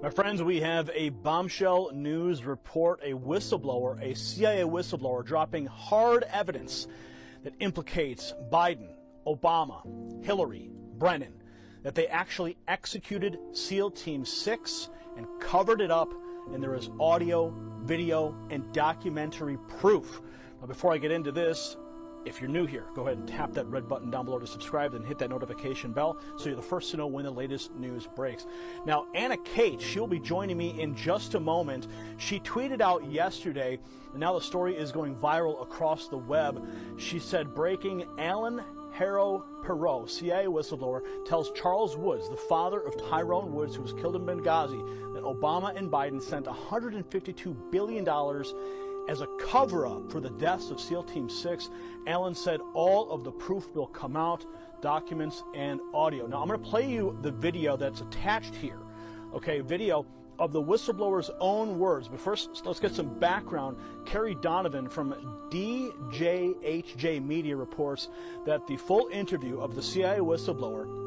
My friends, we have a bombshell news report, a whistleblower, a CIA whistleblower dropping hard evidence that implicates Biden, Obama, Hillary, Brennan, that they actually executed SEAL Team 6 and covered it up, and there is audio, video, and documentary proof. Now, before I get into this, if you're new here, go ahead and tap that red button down below to subscribe, then hit that notification bell so you're the first to know when the latest news breaks. Now, Anna Kate, she'll be joining me in just a moment. She tweeted out yesterday, and now the story is going viral across the web. She said, breaking, Alan Harrow Perot, CIA whistleblower, tells Charles Woods, the father of Tyrone Woods, who was killed in Benghazi, that Obama and Biden sent $152 billion as a cover-up for the deaths of SEAL Team 6. Allen said all of the proof will come out, documents and audio. Now, I'm going to play you the video that's attached here. Okay, video of the whistleblower's own words. But first, let's get some background. Kerry Donovan from DJHJ Media reports that the full interview of the CIA whistleblower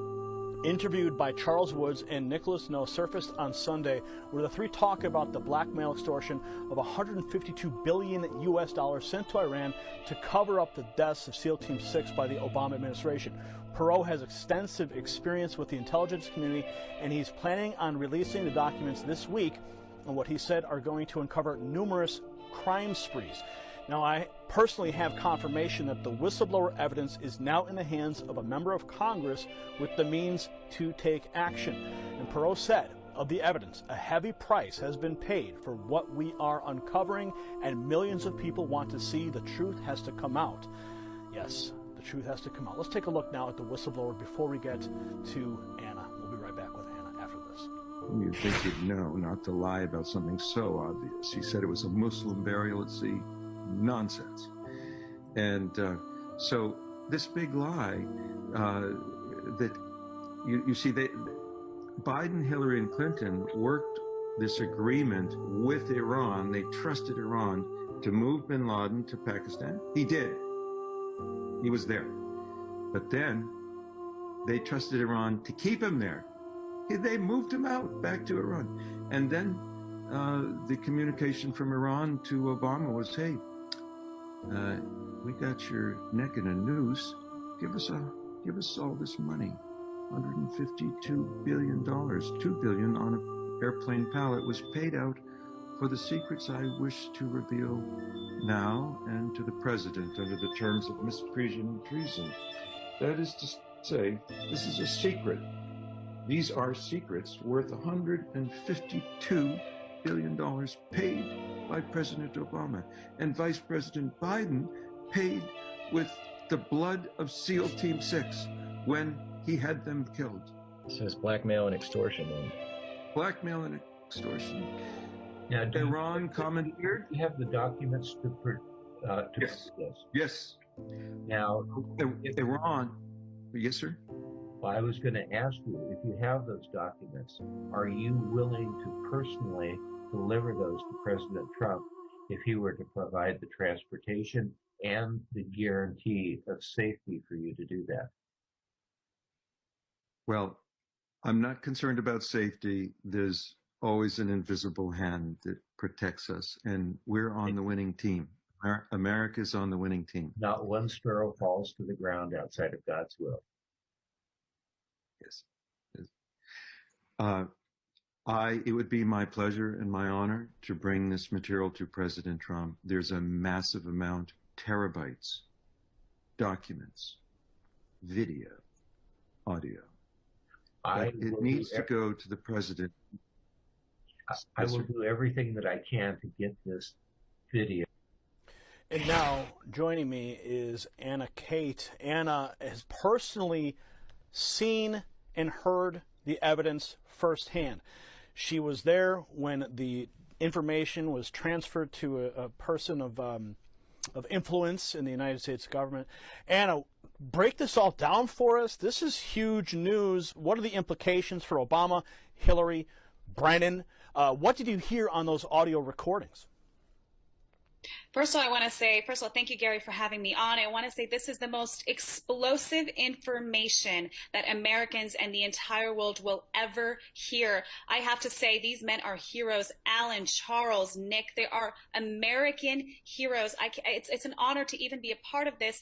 interviewed by Charles Woods and Nicholas Noe surfaced on Sunday, where the three talk about the blackmail extortion of $152 billion sent to Iran to cover up the deaths of SEAL Team 6 by the Obama administration. Perot has extensive experience with the intelligence community, and he's planning on releasing the documents this week on what he said are going to uncover numerous crime sprees. Now, I personally have confirmation that the whistleblower evidence is now in the hands of a member of Congress with the means to take action. And Perot said, of the evidence, a heavy price has been paid for what we are uncovering, and millions of people want to see the truth has to come out. Yes, the truth has to come out. Let's take a look now at the whistleblower before we get to Anna. We'll be right back with Anna after this. You think you'd know not to lie about something so obvious. He said it was a Muslim burial at sea. Nonsense. And so this big lie that you see, Biden, Hillary, and Clinton worked this agreement with Iran. They trusted Iran to move bin Laden to Pakistan. He did. He was there. But then they trusted Iran to keep him there. They moved him out back to Iran. And then the communication from Iran to Obama was, hey, we got your neck in a noose. Give us all this money, $152 billion, $2 billion on an airplane pallet was paid out for the secrets I wish to reveal now and to the president under the terms of misprision and treason. That is to say, this is a secret. These are secrets worth $152 billion paid by President Obama, and Vice President Biden paid with the blood of SEAL Team 6 when he had them killed. So it's blackmail and extortion. Blackmail and extortion. Now, Iran commandeered. You have the documents to Yes. this. Yes. Now, Iran. Yes, sir. I was going to ask you, if you have those documents, are you willing to personally deliver those to President Trump if he were to provide the transportation and the guarantee of safety for you to do that? Well, I'm not concerned about safety. There's always an invisible hand that protects us, and we're on the winning team. America's on the winning team. Not one sparrow falls to the ground outside of God's will. Yes. It would be my pleasure and my honor to bring this material to President Trump. There's a massive amount, terabytes, documents, video, audio. It needs to go to the president. I will do everything that I can to get this video. And now joining me is Anna Kate. Anna has personally seen and heard the evidence firsthand. She was there when the information was transferred to a person of influence in the United States government. Anna, break this all down for us. This is huge news. What are the implications for Obama, Hillary, Brennan? What did you hear on those audio recordings? First of all, thank you, Gary, for having me on. I want to say this is the most explosive information that Americans and the entire world will ever hear. I have to say, these men are heroes. Alan, Charles, Nick, they are American heroes. It's an honor to even be a part of this.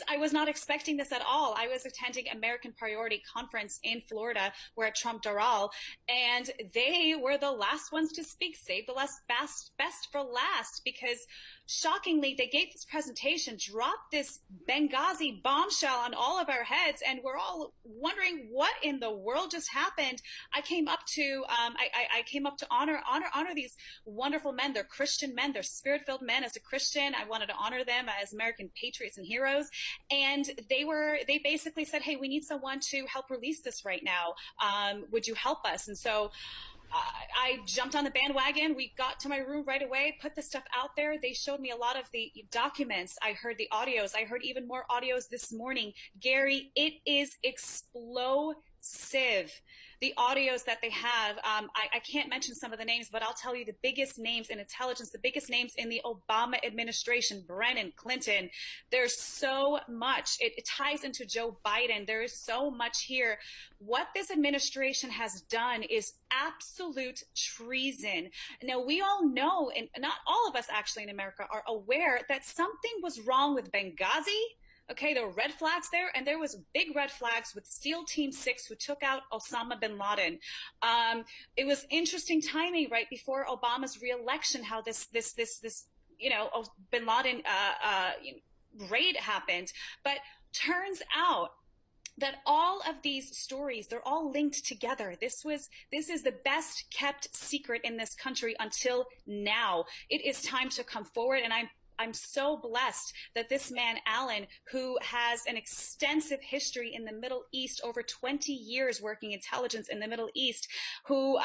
I was not expecting this at all. I was attending American Priority Conference in Florida. We're at Trump Doral, and they were the last ones to speak. Save the best for last, because shockingly, they gave this presentation, dropped this Benghazi bombshell on all of our heads, and we're all wondering what in the world just happened. I came up to honor these wonderful men. They're Christian men. They're spirit-filled men. As a Christian, I wanted to honor them as American patriots and heroes. And they basically said, "Hey, we need someone to help release this right now. Would you help us?" And so I jumped on the bandwagon. We got to my room right away, put the stuff out there. They showed me a lot of the documents. I heard the audios. I heard even more audios this morning. Gary, it is explosive. The audios that they have, I can't mention some of the names, but I'll tell you the biggest names in intelligence, the biggest names in the Obama administration, Brennan, Clinton. There's so much. It ties into Joe Biden. There is so much here. What this administration has done is absolute treason. Now, we all know, and not all of us actually in America are aware, that something was wrong with Benghazi. Okay, there were red flags there, and there was big red flags with SEAL Team 6 who took out Osama bin Laden. It was interesting timing right before Obama's reelection, how this bin Laden raid happened. But turns out that all of these stories, they're all linked together. This is the best kept secret in this country until now. It is time to come forward, and I'm so blessed that this man, Alan, who has an extensive history in the Middle East, over 20 years working intelligence in the Middle East, who,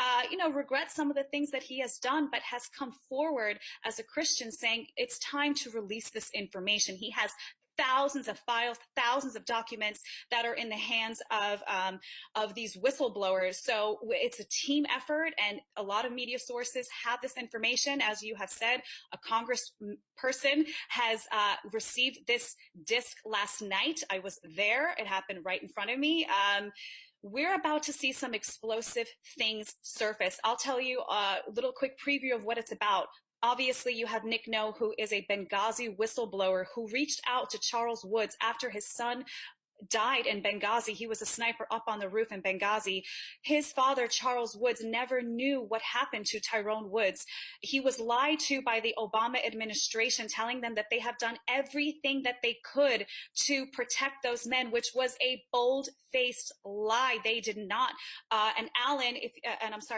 regrets some of the things that he has done, but has come forward as a Christian saying it's time to release this information. He has thousands of files, thousands of documents that are in the hands of these whistleblowers. So it's a team effort, and a lot of media sources have this information. As you have said, a congressperson has received this disc last night. I was there. It happened right in front of me. We're about to see some explosive things surface. I'll tell you a little quick preview of what it's about. Obviously, you have Nick No, who is a Benghazi whistleblower who reached out to Charles Woods after his son died in Benghazi. He was a sniper up on the roof in Benghazi. His father, Charles Woods, never knew what happened to Tyrone Woods. He was lied to by the Obama administration, telling them that they have done everything that they could to protect those men, which was a bold-faced lie. They did not. And Alan,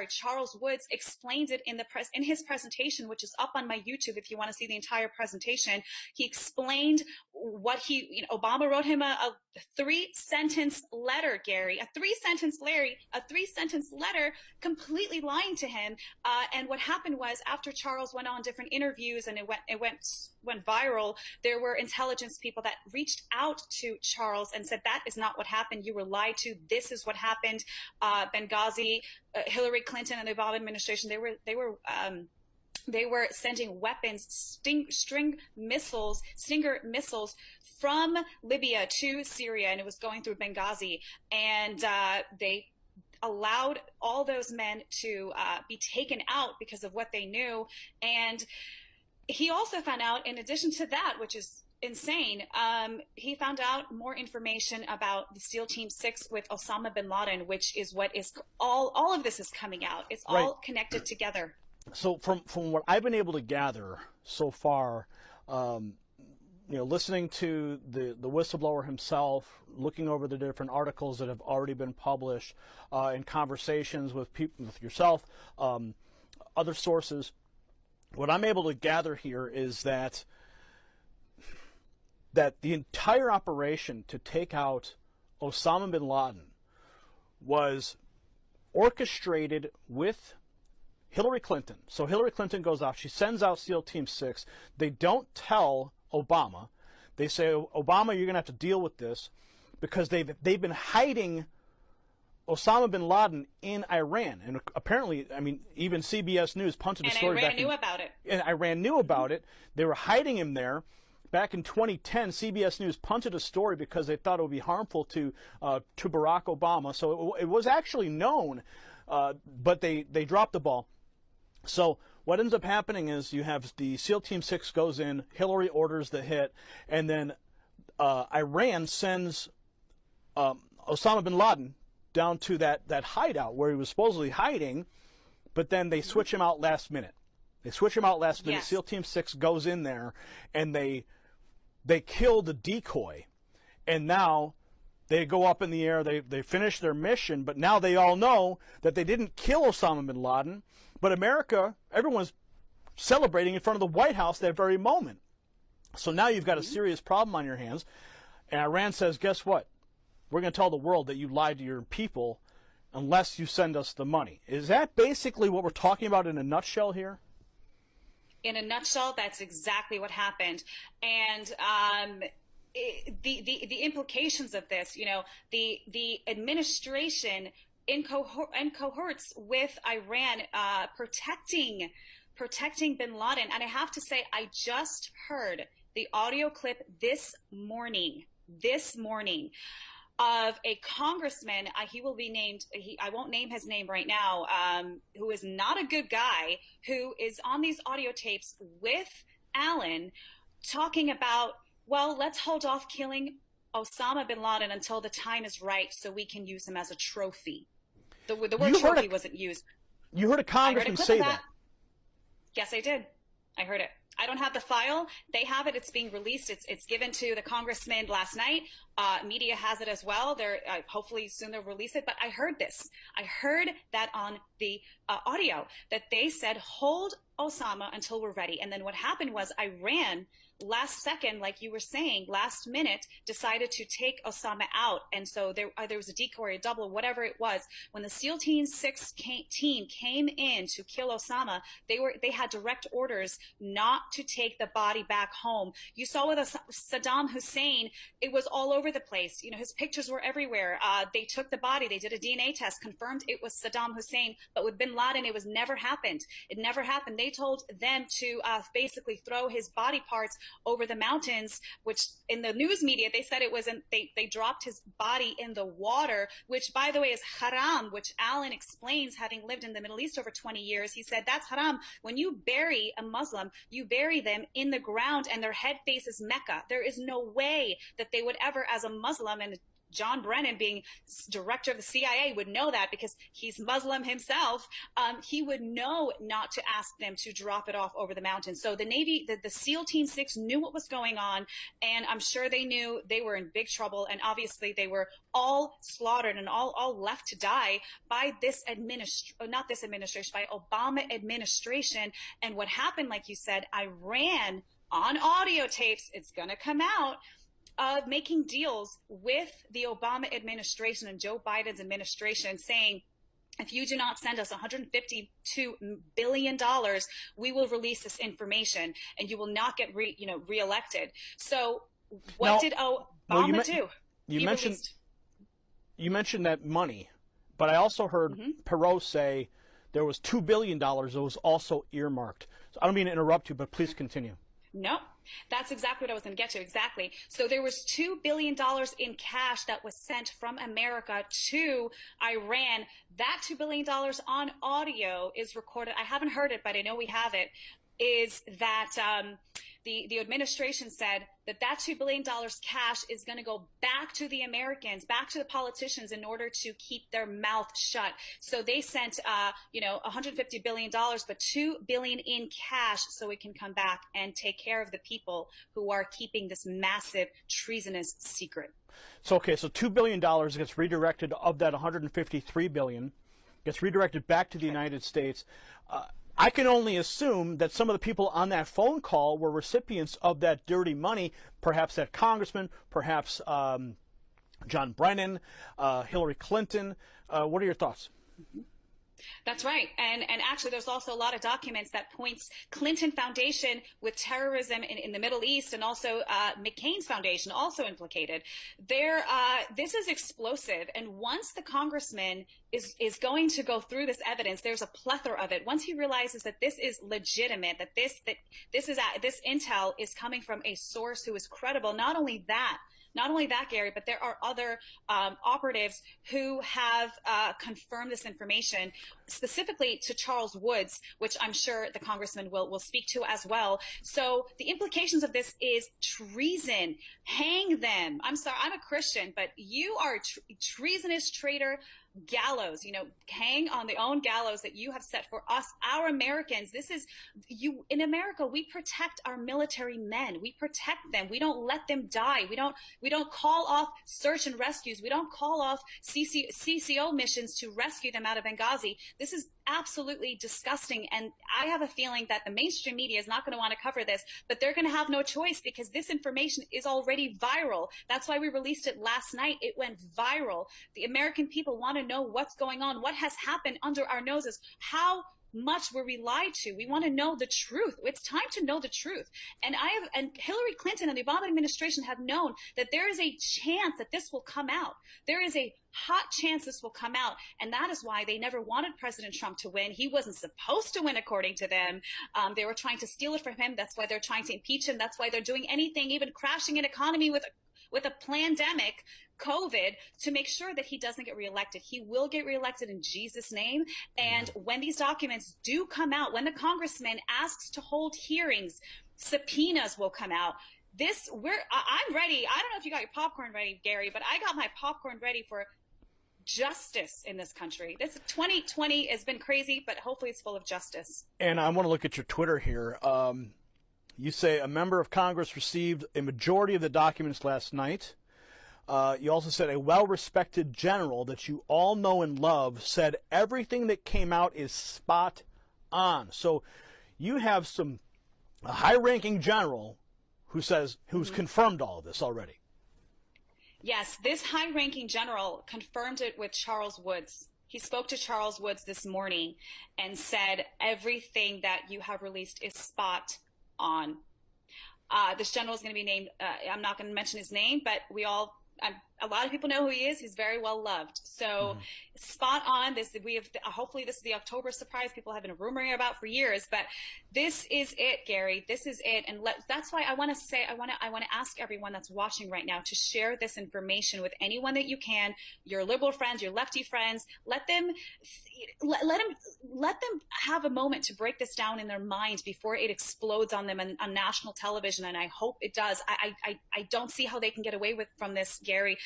Charles Woods explains it in his presentation, which is up on my YouTube if you want to see the entire presentation. He explained what Obama wrote him a 3-sentence letter, Gary, a 3-sentence letter completely lying to him. And what happened was, after Charles went on different interviews and it went viral, there were intelligence people that reached out to Charles and said, that is not what happened. You were lied to. This is what happened. Benghazi, Hillary Clinton and the Obama administration, they were sending weapons, Stinger missiles from Libya to Syria, and it was going through Benghazi. And they allowed all those men to be taken out because of what they knew. And he also found out, in addition to that, which is insane, he found out more information about the SEAL Team 6 with Osama bin Laden, which is what is all of this is coming out. It's all connected together. So from what I've been able to gather so far, listening to the whistleblower himself, looking over the different articles that have already been published, in conversations with people, with yourself, other sources, what I'm able to gather here is that the entire operation to take out Osama bin Laden was orchestrated with Hillary Clinton. So Hillary Clinton goes out. She sends out SEAL Team 6. They don't tell Obama. They say, Obama, you're going to have to deal with this, because they've been hiding Osama bin Laden in Iran. And apparently, I mean, even CBS News punted a story back. And Iran knew about it. And Iran knew about it. They were hiding him there. Back in 2010, CBS News punted a story because they thought it would be harmful to Barack Obama. So it was actually known, but they dropped the ball. So what ends up happening is you have the SEAL Team 6 goes in, Hillary orders the hit, and then Iran sends Osama bin Laden down to that hideout where he was supposedly hiding, but then they switch him out last minute. They switch him out last minute. Yes. SEAL Team 6 goes in there, and they kill the decoy. And now they go up in the air. They finish their mission, but now they all know that they didn't kill Osama bin Laden. But America, everyone's celebrating in front of the White House that very moment. So now you've got a serious problem on your hands. And Iran says, guess what? We're going to tell the world that you lied to your people unless you send us the money. Is that basically what we're talking about in a nutshell here? In a nutshell, that's exactly what happened. And the implications of this, you know, the administration in cohorts with Iran protecting bin Laden. And I have to say, I just heard the audio clip this morning of a congressman. He will be named. I won't name his name right now. Who is not a good guy, who is on these audio tapes with Allen talking about, well, let's hold off killing Osama bin Laden until the time is right so we can use him as a trophy. The word trophy wasn't used. You heard a congressman say that. Yes, I did. I heard it. I don't have the file. They have it. It's being released. It's given to the congressman last night. Media has it as well. They're hopefully soon they'll release it. But I heard this. I heard that on the audio that they said, hold Osama until we're ready. And then what happened was Iran, last second, like you were saying, last minute, decided to take Osama out. And so there was a decoy, or a double, whatever it was. When the SEAL Team 6 team came in to kill Osama, they had direct orders not to take the body back home. You saw with Saddam Hussein, it was all over the place. You know, his pictures were everywhere. They took the body, they did a DNA test, confirmed it was Saddam Hussein. But with bin Laden, it was never happened. It never happened. They told them to basically throw his body parts over the mountains, which in the news media, they said it wasn't, they dropped his body in the water, which by the way is haram, which Allen explains, having lived in the Middle East over 20 years. He said, that's haram. When you bury a Muslim, you bury them in the ground and their head faces Mecca. There is no way that they would ever, as a Muslim, and John Brennan, being director of the CIA, would know that because he's Muslim himself. He would know not to ask them to drop it off over the mountains. So the Navy, the SEAL Team 6 knew what was going on, and I'm sure they knew they were in big trouble. And obviously they were all slaughtered and all left to die by this not this administration, by Obama administration. And what happened, like you said, Iran on audio tapes, it's going to come out, of making deals with the Obama administration and Joe Biden's administration, saying, if you do not send us $152 billion, we will release this information and you will not get reelected. So what did Obama do? You mentioned that money, but I also heard Perot say there was $2 billion that was also earmarked. So I don't mean to interrupt you, but please continue. No, that's exactly what I was going to get to. Exactly. So there was $2 billion in cash that was sent from America to Iran. That $2 billion on audio is recorded. I haven't heard it, but I know we have it. Is that the administration said that $2 billion cash is going to go back to the Americans, back to the politicians, in order to keep their mouth shut. So they sent, $150 billion, but $2 billion in cash so it can come back and take care of the people who are keeping this massive treasonous secret. So, okay, so $2 billion gets redirected, of that $153 billion, gets redirected back to the United States. I can only assume that some of the people on that phone call were recipients of that dirty money, perhaps that congressman, perhaps John Brennan, Hillary Clinton. What are your thoughts? That's right. And actually, there's also a lot of documents that points Clinton Foundation with terrorism in the Middle East, and also McCain's foundation also implicated. This is explosive. And once the congressman is going to go through this evidence, there's a plethora of it. Once he realizes that this is legitimate, that this intel is coming from a source who is credible, not only that, Gary, but there are other operatives who have confirmed this information, specifically to Charles Woods, which I'm sure the congressman will speak to as well. So the implications of this is treason. Hang them. I'm sorry, I'm a Christian, but you are a treasonous traitor. Gallows, hang on the own gallows that you have set for us, our Americans. This is you. In America, we protect our military men. We protect them. We don't let them die. We don't call off search and rescues. We don't call off CCO missions to rescue them out of Benghazi. This is absolutely disgusting. And I have a feeling that the mainstream media is not going to want to cover this, but they're going to have no choice because this information is already viral. That's why we released it last night. It went viral. The American people want to know what's going on, what has happened under our noses, how much were we lied to. We want to know the truth. It's time to know the truth. And Hillary Clinton and the Obama administration have known that there is a chance that this will come out. There is a hot chance this will come out. And that is why they never wanted President Trump to win. He wasn't supposed to win, according to them. They were trying to steal it from him. That's why they're trying to impeach him. That's why they're doing anything, even crashing an economy with a pandemic, COVID, to make sure that he doesn't get reelected. He will get reelected in Jesus' name. And when these documents do come out, when the congressman asks to hold hearings, subpoenas will come out. I'm ready. I don't know if you got your popcorn ready, Gary, but I got my popcorn ready for justice in this country. This 2020 has been crazy, but hopefully it's full of justice. And I want to look at your Twitter here. You say a member of Congress received a majority of the documents last night. You also said a well-respected general that you all know and love said everything that came out is spot on. So you have a high-ranking general who's confirmed all of this already. Yes, this high-ranking general confirmed it with Charles Woods. He spoke to Charles Woods this morning and said everything that you have released is spot on. This general is going to be named, I'm not going to mention his name, but a lot of people know who he is. He's very well loved. So spot on. Hopefully this is the October surprise people have been rumoring about for years, but this is it, Gary. This is it. And that's why I want to ask everyone that's watching right now to share this information with anyone that you can, your liberal friends, your lefty friends. Let them have a moment to break this down in their minds before it explodes on them on national television. And I hope it does. I don't see how they can get away from this, Gary.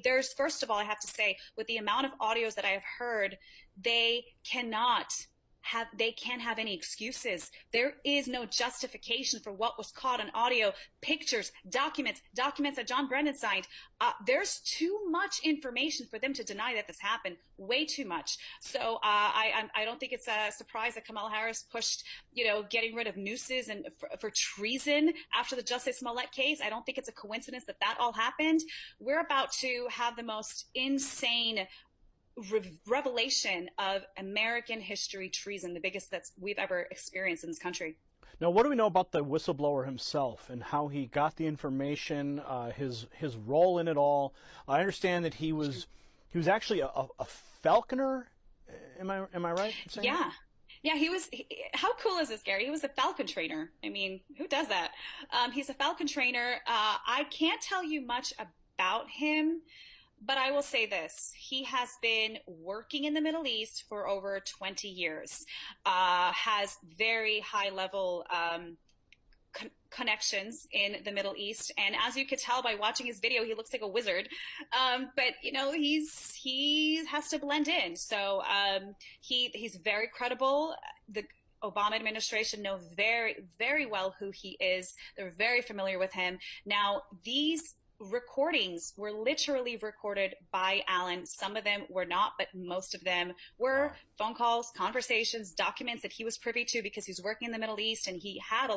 There's, first of all, I have to say, with the amount of audios that I have heard, they can't have any excuses. There is no justification for what was caught on audio, pictures, documents that John Brennan signed. There's too much information for them to deny that this happened, way too much. So I don't think it's a surprise that Kamala Harris pushed, getting rid of nooses and for treason after the Jussie Smollett case. I don't think it's a coincidence that all happened. We're about to have the most insane revelation of American history treason, the biggest that we've ever experienced in this country. Now, what do we know about the whistleblower himself and how he got the information, his role in it all? I understand that he was actually a falconer. Am I right in saying that? Yeah, how cool is this, Gary? He was a falcon trainer. I mean, who does that? He's a falcon trainer. I can't tell you much about him, but I will say this. He has been working in the Middle East for over 20 years, has very high level connections in the Middle East. And as you could tell by watching his video, he looks like a wizard. But he has to blend in. So he's very credible. The Obama administration know very, very well who he is. They're very familiar with him. Now, these recordings were literally recorded by Allen. Some of them were not, but most of them were phone calls, conversations, documents that he was privy to because he's working in the Middle East, and he has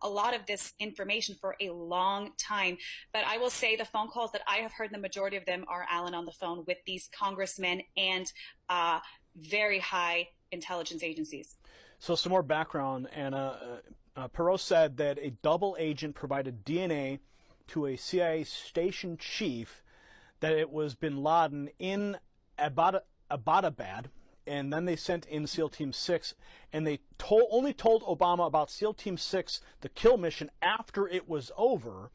a lot of this information for a long time. But I will say the phone calls that I have heard, the majority of them are Allen on the phone with these congressmen and very high intelligence agencies. So some more background, Anna. Perot said that a double agent provided DNA to a CIA station chief that it was bin Laden in Abbottabad, and then they sent in SEAL Team 6, and they only told Obama about SEAL Team 6, the kill mission, after it was over,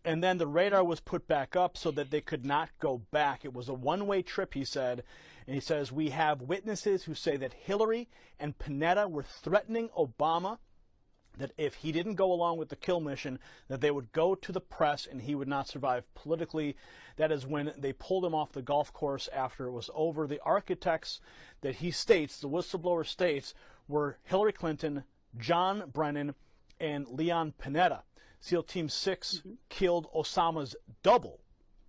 and then the radar was put back up so that they could not go back. It was a one-way trip, he said, and he says, we have witnesses who say that Hillary and Panetta were threatening Obama that if he didn't go along with the kill mission, that they would go to the press and he would not survive politically. That is when they pulled him off the golf course after it was over. The architects that he states, the whistleblower states, were Hillary Clinton, John Brennan, and Leon Panetta. SEAL Team 6 killed Osama's double,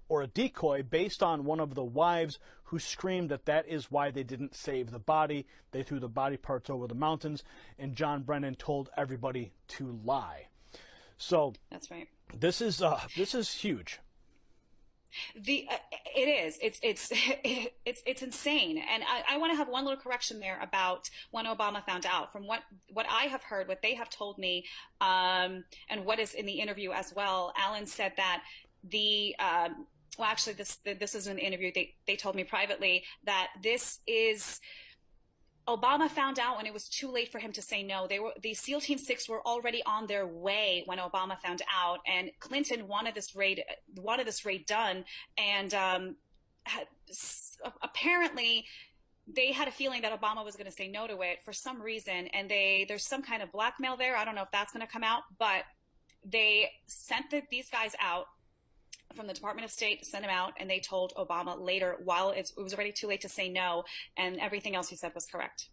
or a decoy, based on one of the wives who screamed that that is why they didn't save the body. They threw the body parts over the mountains, and John Brennan told everybody to lie. So that's right. This is huge. It is. It's insane. And I want to have one little correction there about when Obama found out. From what I have heard, what they have told me, and what is in the interview as well, Alan said that well, actually, this is an interview. They told me privately that this is Obama found out when it was too late for him to say no. The SEAL Team 6 were already on their way when Obama found out, and Clinton wanted this raid done, and apparently they had a feeling that Obama was going to say no to it for some reason, and there's some kind of blackmail there. I don't know if that's going to come out, but they sent these guys out from the Department of State, sent him out, and they told Obama later, while it was already too late to say no, and everything else he said was correct.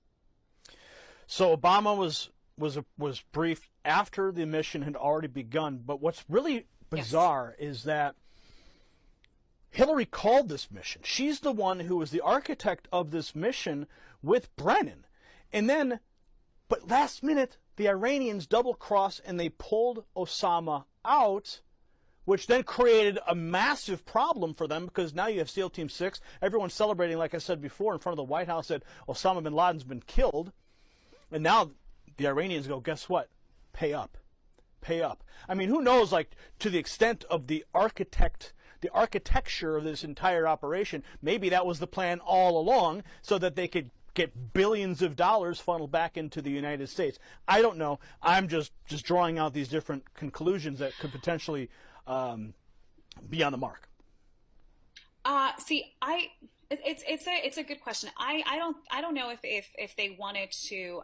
So Obama was briefed after the mission had already begun. But what's really bizarre is that Hillary called this mission. She's the one who was the architect of this mission with Brennan. And then, but last minute, the Iranians double-crossed and they pulled Osama out, which then created a massive problem for them, because now you have SEAL Team 6. Everyone's celebrating, like I said before, in front of the White House that Osama bin Laden's been killed. And now the Iranians go, guess what? Pay up. Pay up. I mean, who knows, like, to the extent of the architecture of this entire operation, maybe that was the plan all along so that they could get billions of dollars funneled back into the United States. I don't know. I'm just drawing out these different conclusions that could potentially be on the mark. It's a good question. I don't know if they wanted to,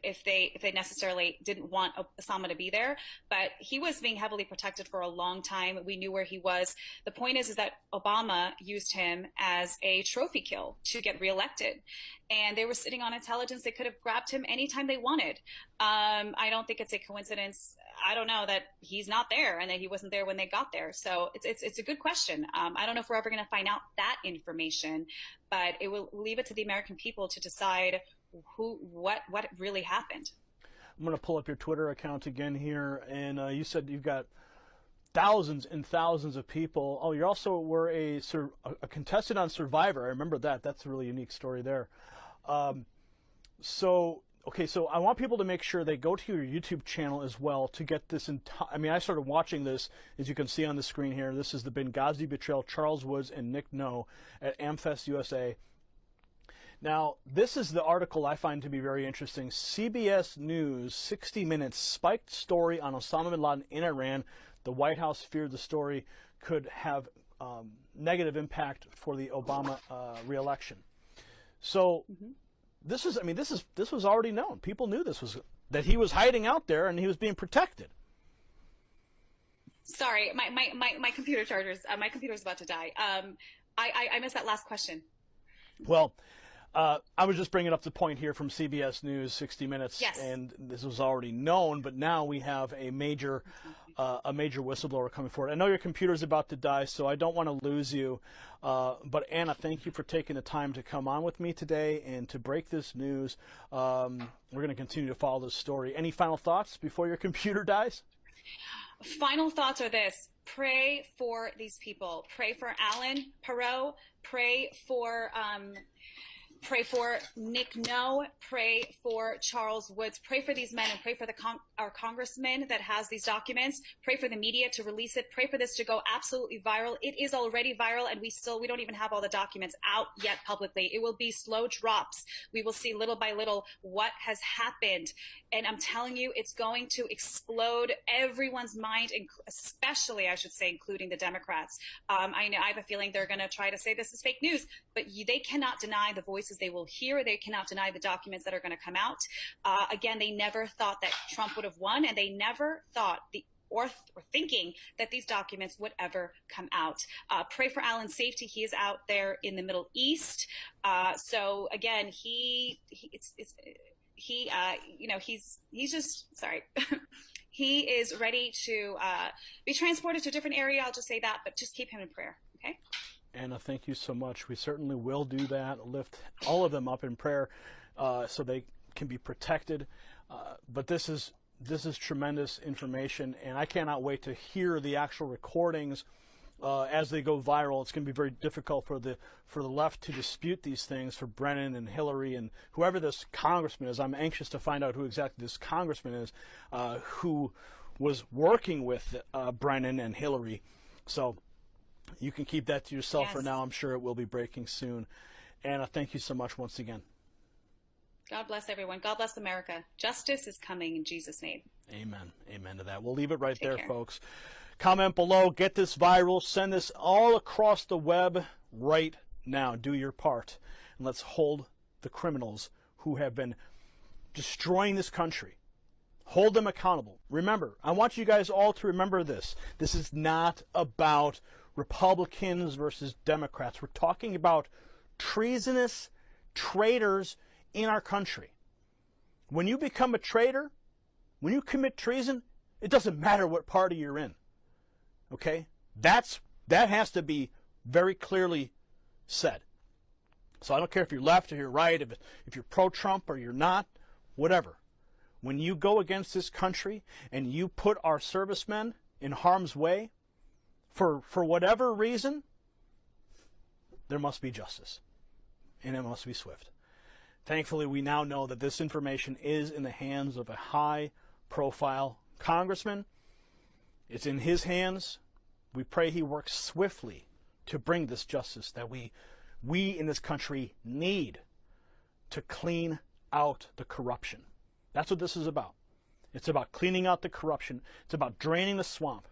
if they necessarily didn't want Osama to be there, but he was being heavily protected for a long time. We knew where he was. The point is that Obama used him as a trophy kill to get reelected, and they were sitting on intelligence. They could have grabbed him anytime they wanted. I don't think it's a coincidence. I don't know that he's not there and that he wasn't there when they got there. So it's a good question. I don't know if we're ever going to find out that information, but it will leave it to the American people to decide what really happened. I'm going to pull up your Twitter account again here, and you said you've got thousands and thousands of people. Oh, you also were a contestant on Survivor. I remember that. That's a really unique story there. So I want people to make sure they go to your YouTube channel as well to get this entire. I mean, I started watching this, as you can see on the screen here. This is the Benghazi betrayal, Charles Woods and Nick No at AmFest USA. Now, this is the article I find to be very interesting. CBS News, 60 Minutes, spiked story on Osama bin Laden in Iran. The White House feared the story could have negative impact for the Obama reelection. So. This was already known. People knew that he was hiding out there and he was being protected. Sorry, my computer chargers. My computer's about to die. I missed that last question. Well, I was just bringing up the point here from CBS News, 60 Minutes, yes. And this was already known, but now we have a major whistleblower coming forward. I know your computer's about to die, so I don't want to lose you. But Anna, thank you for taking the time to come on with me today and to break this news. We're going to continue to follow this story. Any final thoughts before your computer dies? Final thoughts are this. Pray for these people. Pray for Alan Perot. Pray for Pray for Nick No, pray for Charles Woods, pray for these men, and pray for our congressman that has these documents. Pray for the media to release it. Pray for this to go absolutely viral. It is already viral, and we don't even have all the documents out yet publicly. It will be slow drops. We will see little by little what has happened. And I'm telling you, it's going to explode everyone's mind, especially, I should say, including the Democrats. I have a feeling they're going to try to say this is fake news, but they cannot deny the voices they will hear. They cannot deny the documents that are going to come out. Again, they never thought that Trump would have won, and they never thought or thinking that these documents would ever come out. Pray for Alan's safety. He is out there in the Middle East. So again, he's just sorry. He is ready to be transported to a different area. I'll just say that, but just keep him in prayer. Okay. Anna, thank you so much. We certainly will do that. Lift all of them up in prayer so they can be protected. But this is tremendous information, and I cannot wait to hear the actual recordings as they go viral. It's going to be very difficult for the left to dispute these things, for Brennan and Hillary and whoever this congressman is. I'm anxious to find out who exactly this congressman is who was working with Brennan and Hillary. So you can keep that to yourself for now. I'm sure it will be breaking soon. Anna, thank you so much once again. God bless everyone. God bless America. Justice is coming in Jesus' name. Amen. Amen to that. We'll leave it right there, care. folks. Comment below. Get this viral. Send this all across the web right now. Do your part. And let's hold the criminals who have been destroying this country. Hold them accountable. Remember, I want you guys all to remember this. This is not about Republicans versus Democrats. We're talking about treasonous traitors in our country. When you become a traitor, when you commit treason, it doesn't matter what party you're in. Okay? That has to be very clearly said. So I don't care if you're left or you're right, if you're pro-Trump or you're not, whatever. When you go against this country and you put our servicemen in harm's way for whatever reason, there must be justice. And it must be swift. Thankfully, we now know that this information is in the hands of a high-profile congressman. It's in his hands. We pray he works swiftly to bring this justice that we in this country need to clean out the corruption. That's what this is about. It's about cleaning out the corruption. It's about draining the swamp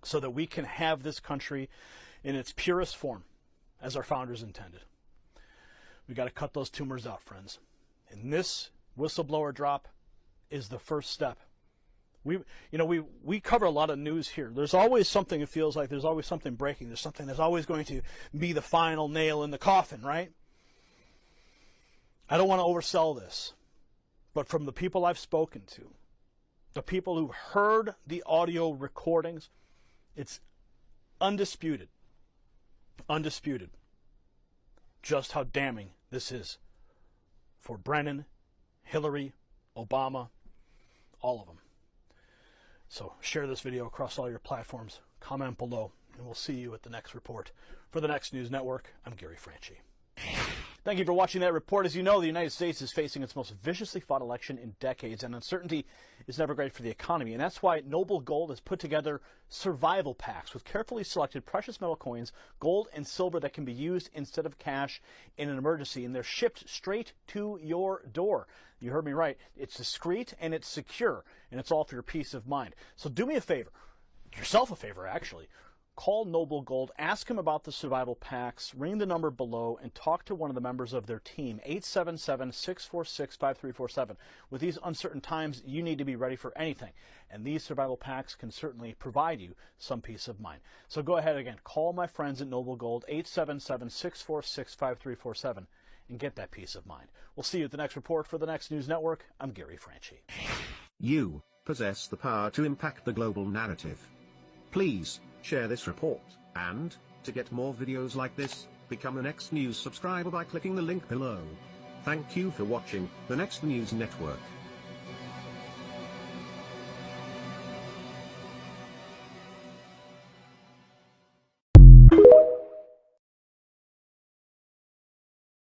so that we can have this country in its purest form as our founders intended. We got to cut those tumors out, friends. And this whistleblower drop is the first step. We cover a lot of news here. There's always something, it feels like there's always something breaking. There's something that's always going to be the final nail in the coffin, right? I don't want to oversell this, but from the people I've spoken to, the people who heard the audio recordings, it's undisputed just how damning this is for Brennan, Hillary, Obama, all of them. So share this video across all your platforms, comment below, and we'll see you at the next report. For the Next News Network, I'm Gary Franchi. Thank you for watching that report. As you know, the United States is facing its most viciously fought election in decades, and uncertainty is never great for the economy. And that's why Noble Gold has put together survival packs with carefully selected precious metal coins, gold and silver that can be used instead of cash in an emergency. And they're shipped straight to your door. You heard me right. It's discreet and it's secure, and it's all for your peace of mind. So do me a favor, yourself a favor actually. Call Noble Gold, ask him about the survival packs, ring the number below, and talk to one of the members of their team, 877-646-5347. With these uncertain times, you need to be ready for anything, and these survival packs can certainly provide you some peace of mind. So go ahead again, call my friends at Noble Gold, 877-646-5347, and get that peace of mind. We'll see you at the next report. For the Next News Network, I'm Gary Franchi. You possess the power to impact the global narrative. Please share this report, and, to get more videos like this, become a Next News subscriber by clicking the link below. Thank you for watching the Next News Network.